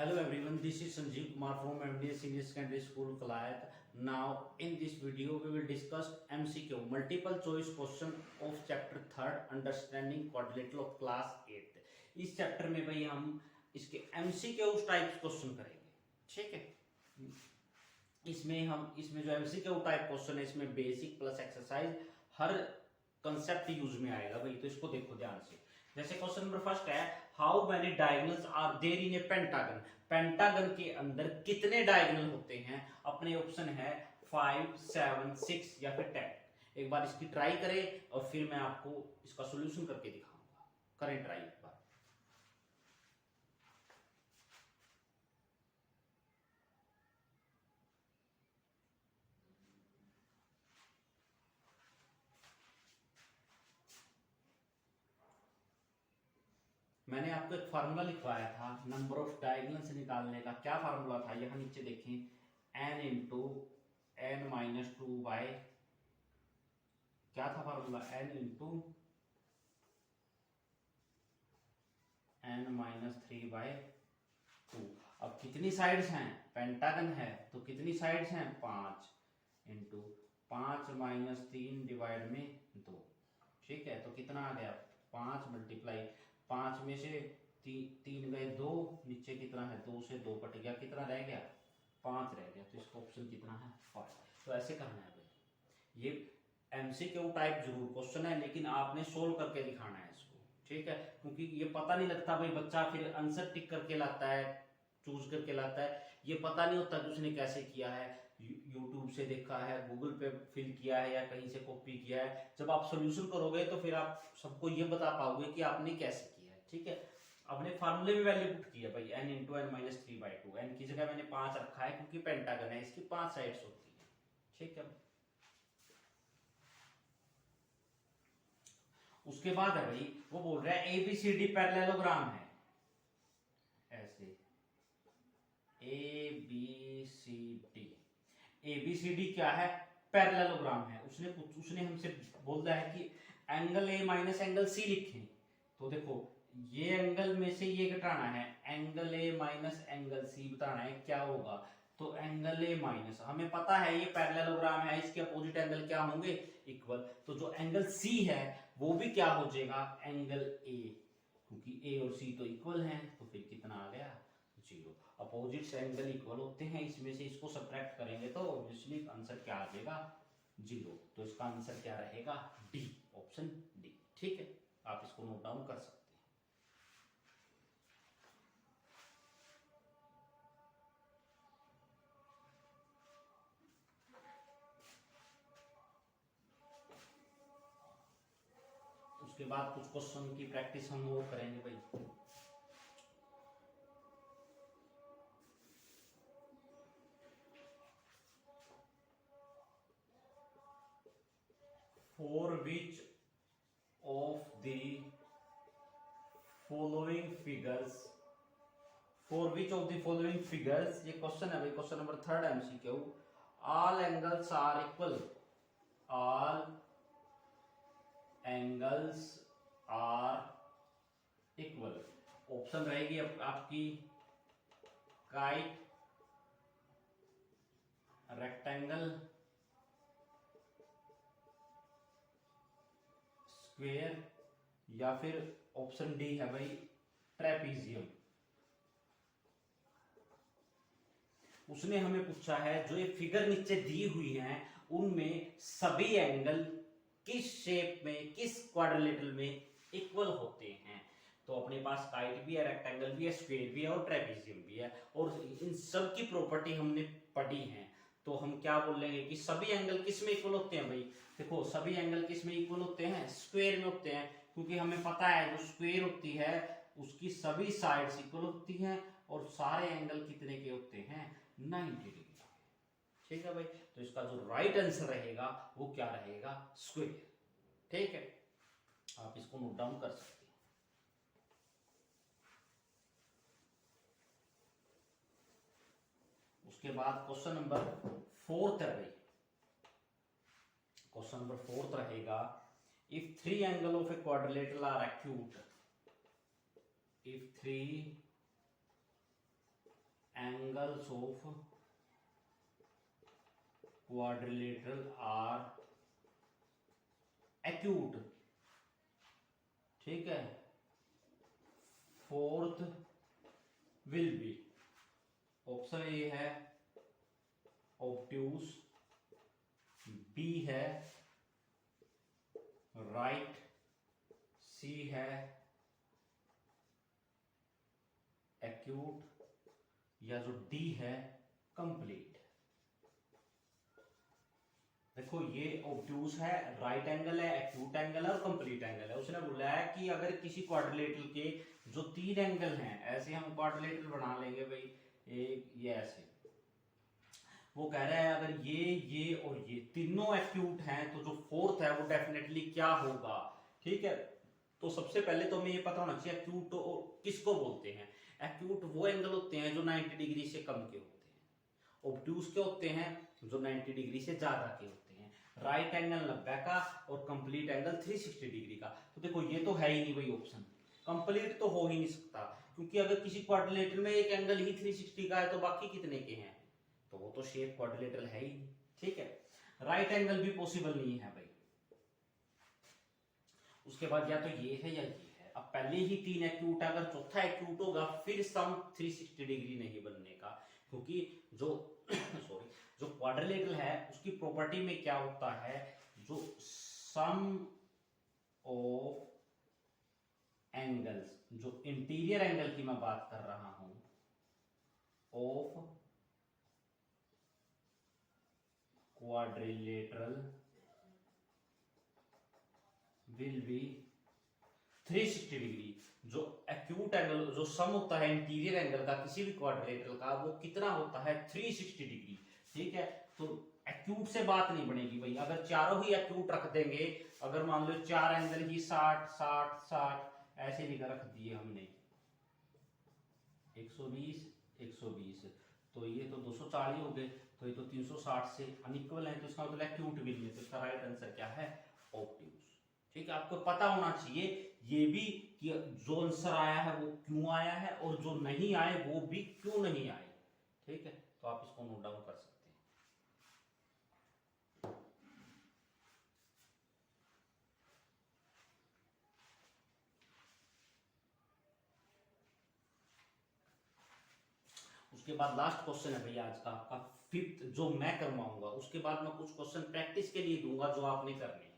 Hello everyone, this is Sanjeev Kumar from MDA Senior Secondary School, Kalayat. Now, in this video, we will discuss MCQ, multiple choice question of chapter 3rd, Understanding Quadrilateral of class 8th. इस chapter में भाई हम इसके MCQ types question करेंगे, ठीक है। इसमें जो MCQ टाइप क्वेश्चन है, इसमें बेसिक प्लस एक्सरसाइज हर कंसेप्ट यूज में आएगा भाई, तो इसको देखो ध्यान से। जैसे क्वेश्चन नंबर फर्स्ट है, how many diagonals are there in a pentagon. Pentagon के अंदर कितने डायगोनल होते हैं? अपने ऑप्शन है 5, 7, 6 या फिर 10। एक बार इसकी ट्राई करें और फिर मैं आपको इसका सोल्यूशन करके दिखाऊंगा। करें ट्राई एक बार। मैंने आपको एक फार्मूला लिखवाया था नंबर ऑफ डायगोनल्स निकालने का। क्या फार्मूला था? यहां नीचे देखें, n into n minus 2 by, क्या था formula? n into n minus 3 by 2। अब कितनी साइड्स हैं? पेंटागन है तो कितनी साइड्स हैं? 5 इंटू 5 माइनस 3 डिवाइड में 2, ठीक है। तो कितना आ गया? 5 मल्टीप्लाई 5 में से 3 गए 2, नीचे कितना है? 2 से 2 कट गया, कितना रह गया? 5 रह गया। तो इसका ऑप्शन कितना है? 5। तो ऐसे करना है भाई। ये एमसीक्यू टाइप जरूर क्वेश्चन है, लेकिन आपने सोल्व करके दिखाना है इसको, ठीक है। क्योंकि ये पता नहीं लगता भाई, बच्चा फिर आंसर टिक करके लाता है, चूज करके लाता है, ये पता नहीं होता कि उसने कैसे किया है। यूट्यूब से देखा है, गूगल पे फिल किया है या कहीं से कॉपी किया है। जब आप सोल्यूशन करोगे तो फिर आप सबको ये बता पाओगे कि आपने कैसे किया है, ठीक है। अपने फार्मूले में वैल्यू पुट की है भाई, n into n minus 3 by 2। n की जगह मैंने 5 रखा है क्योंकि पेंटागन है, इसकी 5 साइड्स होती है, ठीक है। उसके बाद है भाई, वो बोल रहा है ABCD पैरेललोग्राम है, ऐसे ABCD क्या है? पैरेललोग्राम है। उसने हमसे बोलता है कि angle A minus angle C लिखें। तो देखो, ये एंगल में से ये घटाना है, angle A minus angle C बताना है क्या होगा। तो एंगल A माइनस, हमें पता है ये पैरेललोग्राम है, इसके अपोजिट एंगल क्या होंगे? इक्वल। तो जो एंगल C है वो भी क्या हो जाएगा? एंगल A, क्योंकि A और C तो इक्वल हैं। तो फिर कितना आ गया? 0। अपोजिट एंगल इक्वल होते हैं, इसमें से इसको सब्ट्रैक्ट करेंगे तो ऑब्वियसली आंसर क्या आ जाएगा? 0। तो इसका आंसर क्या रहेगा? डी, ऑप्शन डी, ठीक है। आप इसको नोट डाउन कर सकते हैं। उसके बाद कुछ क्वेश्चन की प्रैक्टिस हम और करेंगे भाई। For which of the following figures, ये क्वेश्चन है भाई, question number 3rd MCQ। all angles are equal, all angles are equal। Option रहेगी आपकी काइट, रेक्टेंगल, स्क्वायर, या फिर ऑप्शन डी है भाई ट्रेपीजियम। उसने हमें पूछा है जो ये फिगर नीचे दी हुई है उनमें सभी एंगल किस शेप में, किस क्वाड्रिलेटरल में इक्वल होते हैं। तो अपने पास काइट भी है, रेक्टेंगल भी है, स्क्वायर भी है और ट्रेपीजियम भी है, और इन सब की प्रॉपर्टी हमने पढ़ी है। तो हम क्या बोलेंगे कि सभी एंगल किस में इक्वल होते हैं भाई? देखो, सभी एंगल किस में इक्वल होते हैं? स्क्वायर में होते हैं, क्योंकि हमें पता है जो स्क्वायर होती है उसकी सभी साइड्स इक्वल होती हैं और सारे एंगल कितने के होते हैं? 90 डिग्री, ठीक है भाई। तो इसका जो राइट आंसर रहेगा वो क्या रहेगा? स्क्वायर, ठीक है। आप इसको नोट डाउन कर सकते हैं। उसके बाद क्वेश्चन नंबर 4th है भाई। क्वेश्चन नंबर 4th रहेगा, if 3 angle of a quadrilateral are acute, if 3 angles of quadrilateral are acute, ठीक है। Fourth will be, option A है ऑब्ट्यूस, बी है राइट, सी है एक्यूट, या जो डी है कंप्लीट। देखो ये ऑब्ट्यूस है, राइट एंगल है, एक्यूट एंगल है और कंप्लीट एंगल है। उसने बोला है कि अगर किसी क्वाड्रिलेटरल के जो 3 एंगल हैं, ऐसे हम क्वाड्रिलेटरल बना लेंगे भाई, एक ये ऐसे, वो कह रहा है अगर ये और ये तीनों एक्यूट हैं तो जो फोर्थ है वो डेफिनेटली क्या होगा, ठीक है। तो सबसे पहले तो हमें ये पता होना चाहिए एक्यूट तो किसको बोलते हैं। एक्यूट वो एंगल होते हैं जो 90 डिग्री से कम के होते हैं, ऑब्ट्यूस के होते हैं जो 90 डिग्री से ज्यादा के होते हैं, राइट एंगल 90 का और कंप्लीट एंगल 360 डिग्री का। तो देखो ये तो है ही नहीं भाई ऑप्शन, कंप्लीट तो हो ही नहीं सकता, क्योंकि अगर किसी क्वाड्रिलेटरल में एक एंगल ही 360 का है तो बाकी कितने के हैं, तो वो तो शेप क्वाड्रिलेटरल है ही नहीं, ठीक है। राइट एंगल भी पॉसिबल नहीं है भाई। उसके बाद या तो ये है या ये है। अब पहले ही 3 एक्यूट है, अगर चौथा एक्यूट होगा फिर सम 360 डिग्री नहीं बनने का, क्योंकि जो सॉरी जो क्वाड्रिलेटरल है उसकी प्रॉपर्टी में क्या होता है, जो सम ऑफ एंगल्स, जो इंटीरियर एंगल की मैं बात कर रहा हूं, of quadrilateral will be 360 degree. जो एक्यूट एंगल, जो सम होता है इंटीरियर एंगल का किसी भी क्वाड्रिलेटरल का, वो कितना होता है 360 डिग्री, ठीक है। तो एक्यूट से बात नहीं बनेगी भाई, अगर चारों ही एक्यूट रख देंगे, अगर मान लो 4 एंगल ही 60 60 60 ऐसे लिखा रख दिए हमने 120 120, तो ये तो 240 हो गए, तो ये तो 360 से अनइक्वल है, तो इसका मतलब एक्यूट भी नहीं है। तो इसका राइट आंसर क्या है, ऑब्ट्यूस, ठीक है। आपको पता होना चाहिए ये भी कि जो आंसर आया है वो क्यों आया है और जो नहीं आए वो भी क्यों नहीं आए, ठीक है। तो आप इसको नोट डाउन कर सकते हैं। उसके बाद लास्ट क्वेश्चन है भैया आज का आपका फिफ्थ, जो मैं करवाऊंगा। उसके बाद मैं कुछ क्वेश्चन प्रैक्टिस के लिए दूंगा जो आपने करने हैं।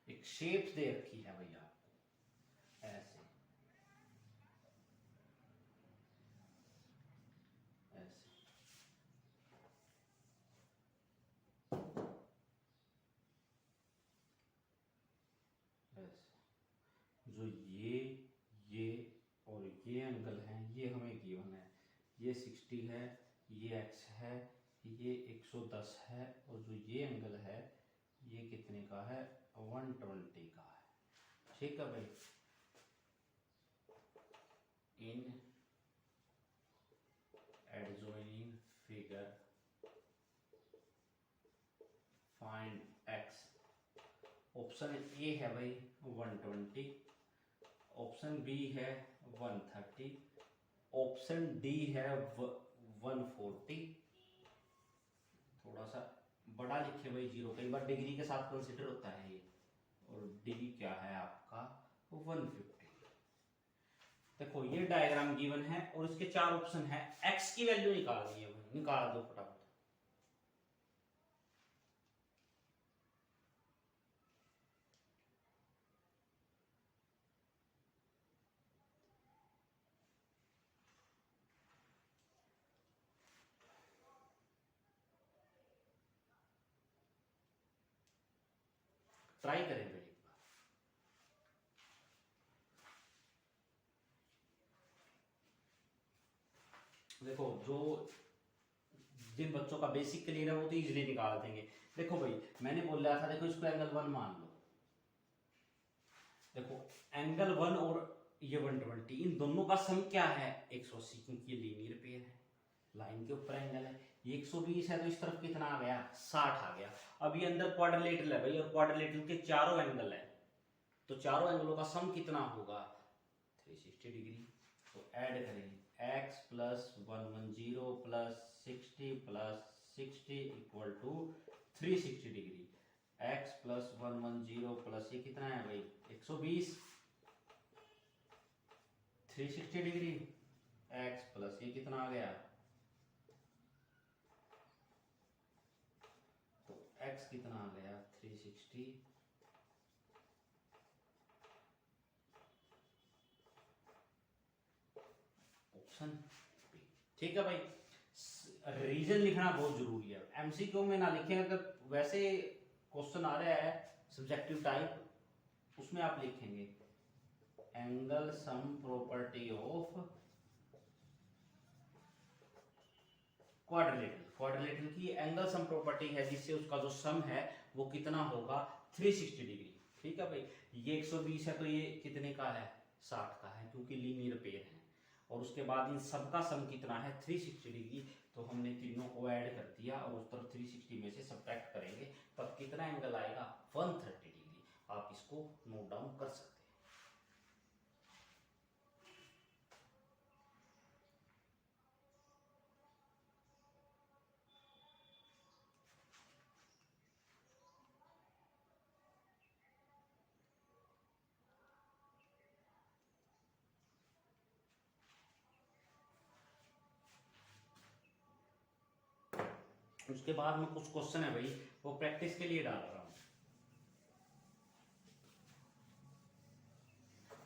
एक शेप दे रखी है भैया आपको ऐसे ऐसे, ऐसे जो ये और ये एंगल है ये हमें गिवन है, ये 60 है, ये x है, ये 110 है, और जो ये एंगल है ये कितने का है, 120 का है, ठीक है भाई। In adjoining figure find x। Option A है भाई 120, ऑप्शन बी है 130, ऑप्शन डी है 140। थोड़ा सा बड़ा लिखे भाई जीरो, कई बार डिग्री के साथ कंसिडर होता है ये, और डी क्या है आपका 150। देखो ये डायग्राम गिवन है और इसके 4 ऑप्शन है, x की वैल्यू निकालनी है भाई, निकाल दो फटाफट। ट्राई करें भाई। देखो जो जिन बच्चों का बेसिक क्लियर है वो तो इजीली निकाल देंगे। देखो भाई मैंने बोला था, देखो इसको एंगल 1 मान लो, देखो एंगल 1 और ये 120, इन दोनों का सम क्या है 180, क्योंकि ये लीनियर पेयर है, लाइन के ऊपर एंगल है। ये 120 है तो इस तरफ कितना आ गया 60 आ गया। अब ये अंदर क्वाड्रिलेटरल है भाई, और क्वाड्रिलेटरल के चारों एंगल है, तो चारों एंगलों का सम कितना होगा 360 डिग्री। तो ऐड करेंगे x plus 110 plus 60 plus 60 equal to 360 degree. x plus 110 plus ये कितना है भाई 120, 360 डिग्री, x प्लस ये कितना आ गया, तो x कितना आ गया 360, ऑप्शन बी। ठीक है भाई, रीजन लिखना बहुत जरूरी है, एमसीक्यू में ना लिखें, अगर वैसे क्वेश्चन आ रहा है सब्जेक्टिव टाइप उसमें आप लिखेंगे angle sum property of quadrilateral. Quadrilateral की एंगल सम प्रॉपर्टी है जिससे उसका जो सम है वो कितना होगा 360 डिग्री। ठीक है भाई, ये 120 है तो ये कितने का है 60 का है, क्योंकि लीनियर पेयर है। और उसके बाद इन सबका सम कितना है 360 डिग्री, तो हमने तीनों को ऐड कर दिया और उस तरफ 360 में से सब्ट्रैक्ट करेंगे, तब कितना एंगल आएगा 130 डिग्री। आप इसको नोट डाउन कर सकते हैं। उसके बाद में कुछ क्वेश्चन है भाई वो प्रैक्टिस के लिए डाल रहा हूं।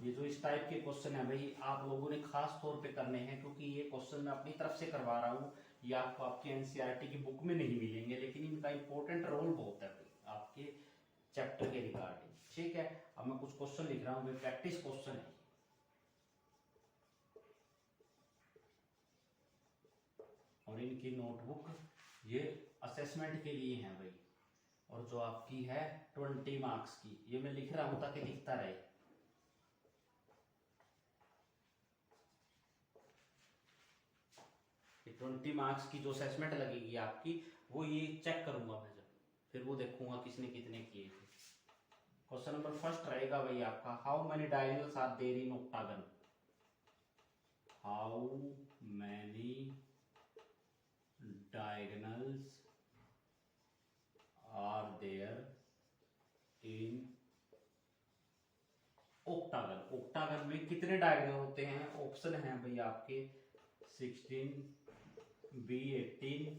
ये जो इस टाइप के क्वेश्चन है भाई आप लोगों ने खास तौर पे करने हैं, क्योंकि ये क्वेश्चन मैं अपनी तरफ से करवा रहा हूँ, ये आपको आपके एनसीईआरटी की बुक में नहीं मिलेंगे, लेकिन इनका इंपॉर्टेंट रोल बहुत है भाई आपके चैप्टर के रिगार्डिंग। ठीक है, अब मैं कुछ क्वेश्चन लिख रहा हूँ भाई, प्रैक्टिस क्वेश्चन है और इनकी नोटबुक ये असेसमेंट के लिए है भाई, और जो आपकी है 20 मार्क्स की, ये मैं लिख रहा हूं ताकि लिखता रहे। ये 20 मार्क्स की जो असेसमेंट लगेगी आपकी, वो ये चेक करूंगा मैं जब, फिर वो देखूंगा किसने कितने किए थे। क्वेश्चन नंबर फर्स्ट रहेगा भाई आपका, how many diagonals are there in octagon. How many diagonals are there in octagon। octagon में कितने डायगोनल होते हैं, ऑप्शन है भाई आपके 16, B 18,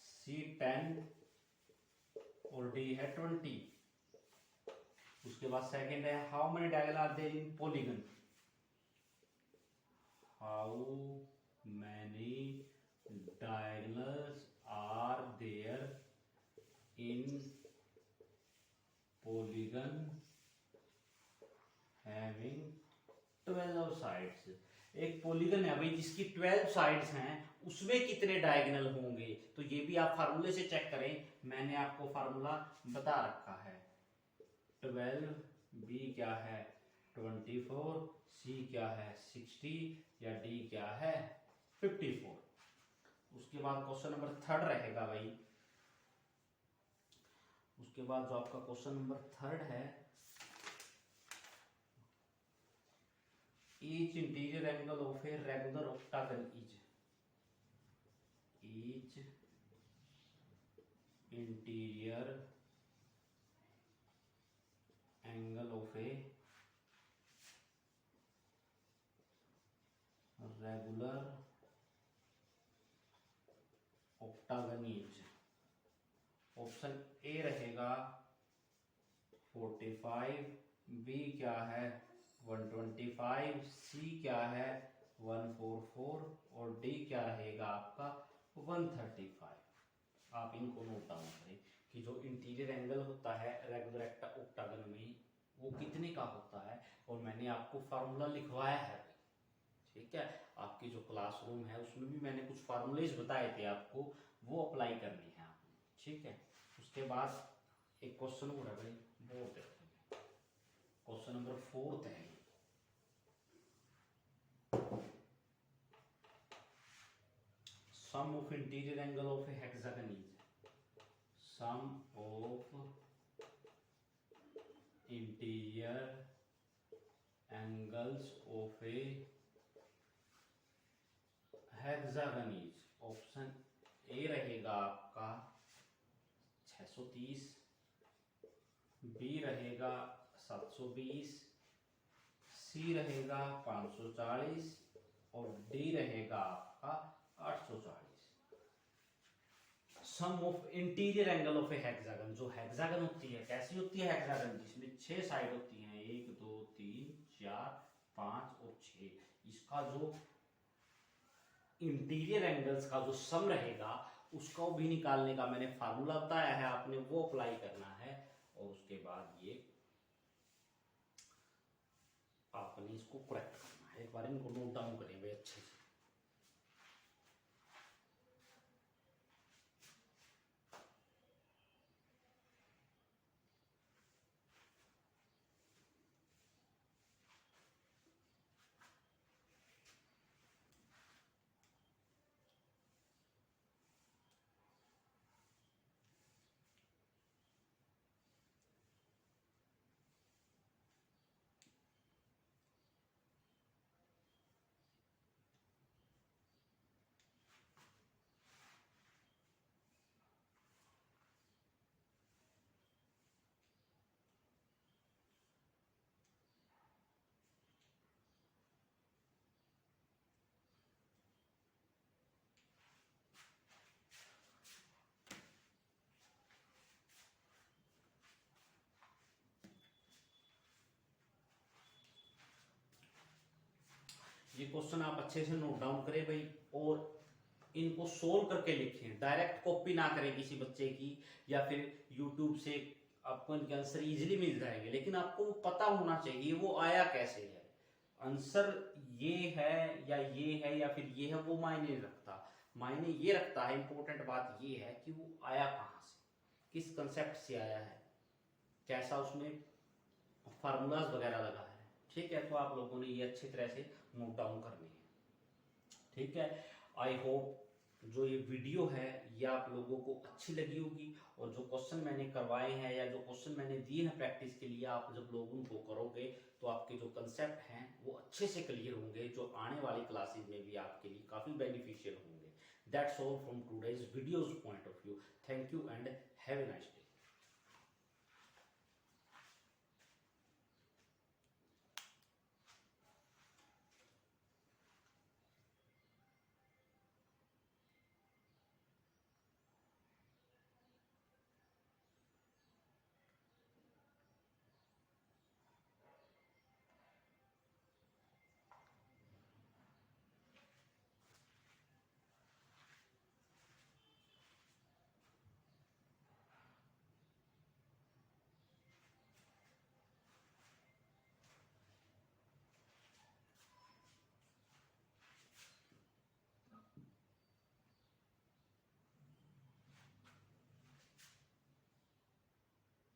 C 10 और D है 20। उसके बाद सेकंड है how many diagonal are there in polygon. How many diagonals are there in polygon having 12 sides। एक पॉलीगन है भाई जिसकी 12 साइड्स हैं, उसमें कितने डायगोनल होंगे, तो ये भी आप फार्मूले से चेक करें, मैंने आपको फार्मूला बता रखा है। 12, B क्या है 24, C क्या है 60 या D क्या है 54। उसके बाद क्वेश्चन नंबर थर्ड रहेगा भाई, उसके बाद जो आपका क्वेश्चन नंबर थर्ड है, each interior angle of a regular octagon is. Each interior angle of a regular octagon is. Option A रहेगा 45, बी क्या है 125, सी क्या है 144 और डी क्या रहेगा आपका 135। आप इनको नोट डाउन करें कि जो इंटीरियर एंगल होता है रेगुलर ऑक्टागन में वो कितने का होता है, और मैंने आपको फार्मूला लिखवाया है। ठीक है, आपकी जो क्लासरूम है उसमें भी मैंने कुछ फार्मूलेज बताए थे आपको, वो अप्लाई करनी है आपने, ठीक है। उसके बाद एक क्वेश्चन हो रहा है भाई, वो देखेंगे, क्वेश्चन नंबर 4 है। Sum of interior angle of a hexagon is, sum of interior angles of a hexagon is, option A रहेगा आपका 630, बी रहेगा 720, सी रहेगा 540 और डी रहेगा आपका 840। Sum of interior angle of a hexagon, जो हेक्सागन होती है कैसी होती है हेक्सागन, जिसमें 6 साइड होती हैं, 1 2 3 4 5 और 6, इसका जो इंटीरियर एंगल्स का जो सम रहेगा उसको भी निकालने का मैंने फार्मूला बताया है, आपने वो अप्लाई करना है। और उसके बाद ये आपने इसको करेक्ट करना है, एक बार इनको नोट डाउन करें भाई अच्छे से। ये क्वेश्चन आप अच्छे से नोट डाउन करें भाई, और इनको सोल्व करके लिखें, डायरेक्ट कॉपी ना करें किसी बच्चे की, या फिर यूट्यूब से आपको इनके आंसर इजीली मिल जाएंगे, लेकिन आपको वो पता होना चाहिए वो आया कैसे है। आंसर ये है या फिर ये है, वो मायने नहीं रखता। मायने ये रखता है, इंपॉर्टेंट बात ये है कि वो आया कहाँ से, किस कंसेप्ट से आया है, कैसा उसमें फार्मूलाज वगैरह लगा है, ठीक है। तो आप लोगों ने ये अच्छी तरह से नोट डाउन करनी है, ठीक है। आई होप जो ये वीडियो है ये आप लोगों को अच्छी लगी होगी, और जो क्वेश्चन मैंने करवाए हैं या जो क्वेश्चन मैंने दिए हैं प्रैक्टिस के लिए, आप जब लोग उनको करोगे तो आपके जो कंसेप्ट हैं वो अच्छे से क्लियर होंगे, जो आने वाली क्लासेस में भी आपके लिए काफ़ी बेनिफिशियल होंगे। That's all from today's videos point of view. Thank you and have a nice day.